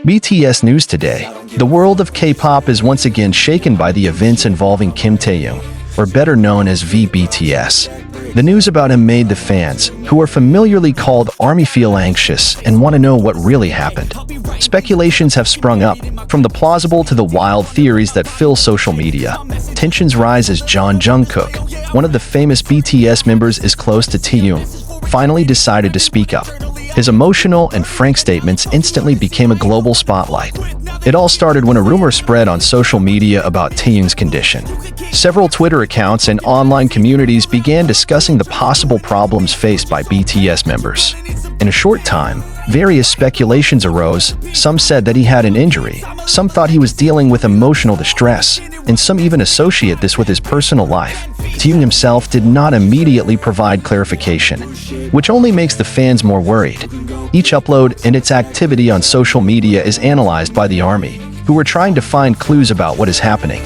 BTS news today. The world of K-pop is once again shaken by the events involving Kim Taehyung, or better known as VBTS. The news about him made the fans, who are familiarly called ARMY, feel anxious and want to know what really happened. Speculations have sprung up, from the plausible to the wild theories that fill social media. Tensions rise as Jungkook, one of the famous BTS members is close to Taehyung, finally decided to speak up. His emotional and frank statements instantly became a global spotlight. It all started when a rumor spread on social media about Taehyung's condition. Several Twitter accounts and online communities began discussing the possible problems faced by BTS members. In a short time, various speculations arose. Some said that he had an injury, some thought he was dealing with emotional distress, and some even associate this with his personal life. Taehyung himself did not immediately provide clarification, which only makes the fans more worried. Each upload and its activity on social media is analyzed by the ARMY, who are trying to find clues about what is happening.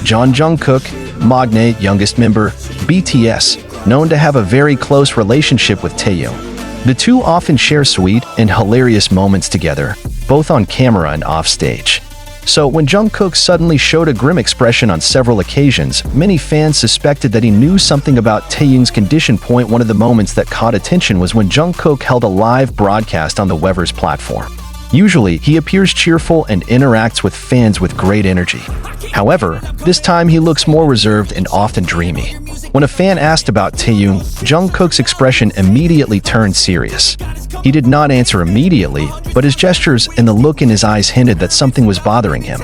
Jungkook, Magne, youngest member, BTS, known to have a very close relationship with Taehyung. The two often share sweet and hilarious moments together, both on camera and off stage. So when Jungkook suddenly showed a grim expression on several occasions, many fans suspected that he knew something about Taehyung's condition. One of the moments that caught attention was when Jungkook held a live broadcast on the Weverse platform. Usually, he appears cheerful and interacts with fans with great energy. However, this time he looks more reserved and often dreamy. When a fan asked about Taehyung, Jungkook's expression immediately turned serious. He did not answer immediately, but his gestures and the look in his eyes hinted that something was bothering him.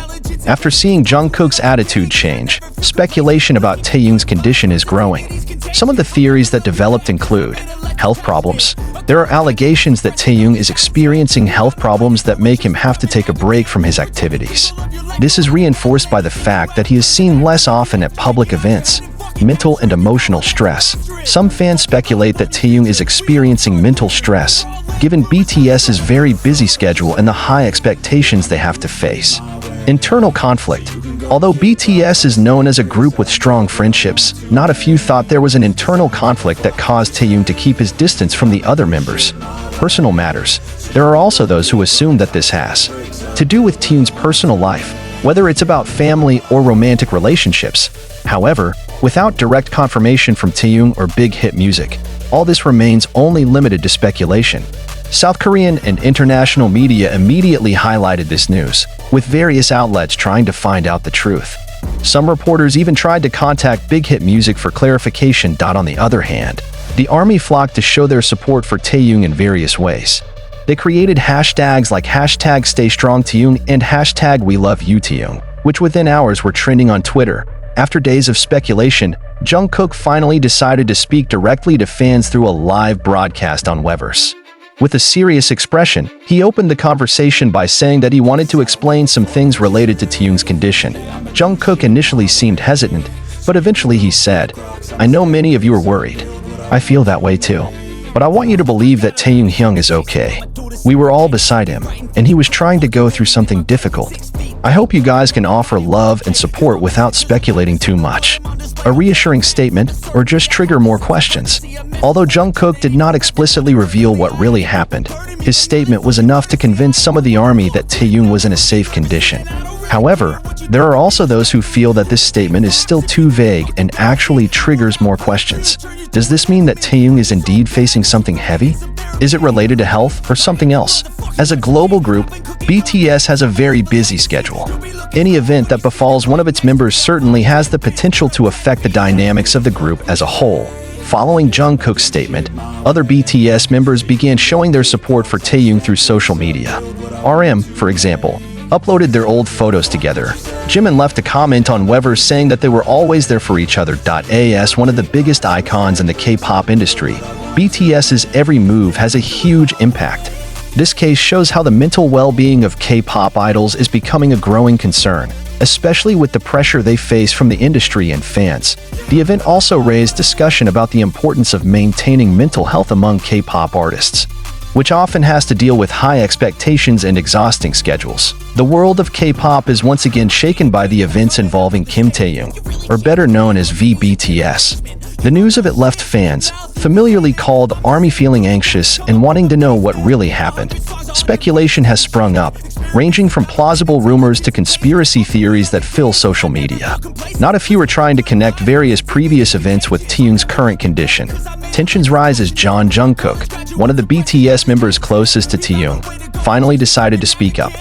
After seeing Jungkook's attitude change, speculation about Taehyung's condition is growing. Some of the theories that developed include health problems. There are allegations that Taehyung is experiencing health problems that make him have to take a break from his activities. This is reinforced by the fact that he is seen less often at public events. Mental and emotional stress. Some fans speculate that Taehyung is experiencing mental stress, given BTS's very busy schedule and the high expectations they have to face. Internal conflict. Although BTS is known as a group with strong friendships, not a few thought there was an internal conflict that caused Taehyung to keep his distance from the other members. Personal matters. There are also those who assume that this has to do with Taehyung's personal life, whether it's about family or romantic relationships. However, without direct confirmation from Taehyung or big hit music, all this remains only limited to speculation. South Korean and international media immediately highlighted this news, with various outlets trying to find out the truth. Some reporters even tried to contact Big Hit Music for clarification. On the other hand, the ARMY flocked to show their support for Taehyung in various ways. They created hashtags like #StayStrongTaehyung and #WeLoveYouTaehyung, which within hours were trending on Twitter. After days of speculation, Jungkook finally decided to speak directly to fans through a live broadcast on Weverse. With a serious expression, he opened the conversation by saying that he wanted to explain some things related to Taehyung's condition. Jungkook initially seemed hesitant, but eventually he said, "I know many of you are worried. I feel that way too. But I want you to believe that Taehyung is okay. We were all beside him, and he was trying to go through something difficult. I hope you guys can offer love and support without speculating too much." A reassuring statement, or just trigger more questions? Although Jungkook did not explicitly reveal what really happened, his statement was enough to convince some of the ARMY that Taehyung was in a safe condition. However, there are also those who feel that this statement is still too vague and actually triggers more questions. Does this mean that Taehyung is indeed facing something heavy? Is it related to health or something else? As a global group, BTS has a very busy schedule. Any event that befalls one of its members certainly has the potential to affect the dynamics of the group as a whole. Following Jungkook's statement, other BTS members began showing their support for Taehyung through social media. RM, for example, uploaded their old photos together. Jimin left a comment on Weverse saying that they were always there for each other. As one of the biggest icons in the K-pop industry, BTS's every move has a huge impact. This case shows how the mental well-being of K-pop idols is becoming a growing concern, especially with the pressure they face from the industry and fans. The event also raised discussion about the importance of maintaining mental health among K-pop artists, which often has to deal with high expectations and exhausting schedules. The world of K-pop is once again shaken by the events involving Kim Taehyung, or better known as VBTS. The news of it left fans, familiarly called ARMY, feeling anxious and wanting to know what really happened. Speculation has sprung up, ranging from plausible rumors to conspiracy theories that fill social media. Not a few are trying to connect various previous events with Taehyung's current condition. Tensions rise as Jungkook, one of the BTS members closest to Taehyung, finally decided to speak up.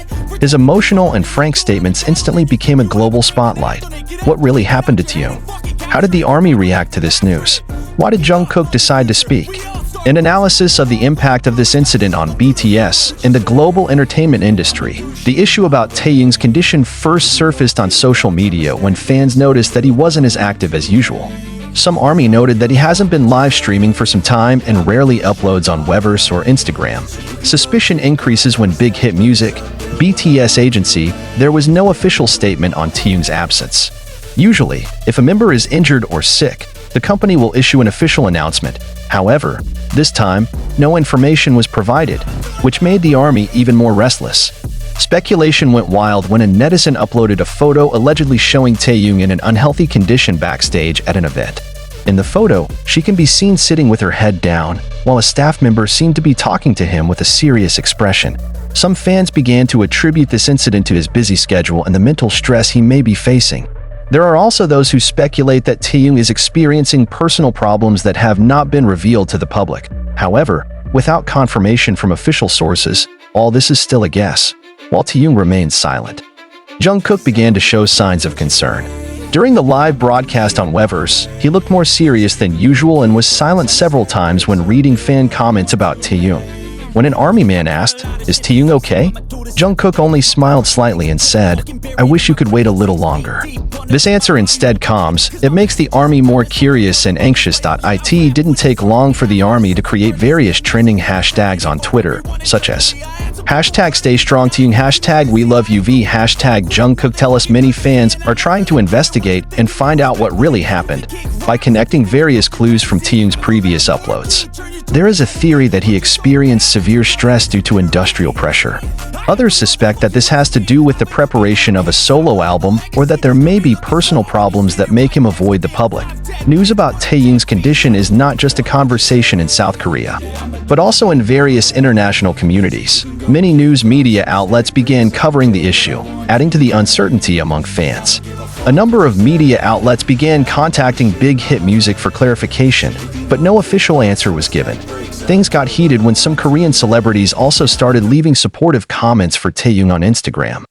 His emotional and frank statements instantly became a global spotlight. What really happened to Taehyung? How did the ARMY react to this news? Why did Jungkook decide to speak? An analysis of the impact of this incident on BTS and the global entertainment industry. The issue about Taehyung's condition first surfaced on social media when fans noticed that he wasn't as active as usual. Some ARMY noted that he hasn't been live streaming for some time and rarely uploads on Weverse or Instagram. Suspicion increases when Big Hit Music, BTS agency, there was no official statement on Taehyung's absence. Usually, if a member is injured or sick, the company will issue an official announcement. However, this time, no information was provided, which made the ARMY even more restless. Speculation went wild when a netizen uploaded a photo allegedly showing Taehyung in an unhealthy condition backstage at an event. In the photo, she can be seen sitting with her head down, while a staff member seemed to be talking to him with a serious expression. Some fans began to attribute this incident to his busy schedule and the mental stress he may be facing. There are also those who speculate that Taehyung is experiencing personal problems that have not been revealed to the public. However, without confirmation from official sources, all this is still a guess, while Taehyung remains silent. Jungkook began to show signs of concern. During the live broadcast on Weverse, he looked more serious than usual and was silent several times when reading fan comments about Taehyung. When an ARMY man asked, "Is Taehyung okay?" Jungkook only smiled slightly and said, "I wish you could wait a little longer." This answer instead calms. It makes the ARMY more curious and anxious. It didn't take long for the ARMY to create various trending hashtags on Twitter, such as #StayStrongTaehyung, #WeLoveUV, #Jungkook. Tell us many fans are trying to investigate and find out what really happened by connecting various clues from Taehyung's previous uploads. There is a theory that he experienced severe stress due to industrial pressure. Others suspect that this has to do with the preparation of a solo album or that there may be personal problems that make him avoid the public. News about Taehyung's condition is not just a conversation in South Korea, but also in various international communities. Many news media outlets began covering the issue, adding to the uncertainty among fans. A number of media outlets began contacting Big Hit Music for clarification, but no official answer was given. Things got heated when some Korean celebrities also started leaving supportive comments for Taehyung on Instagram.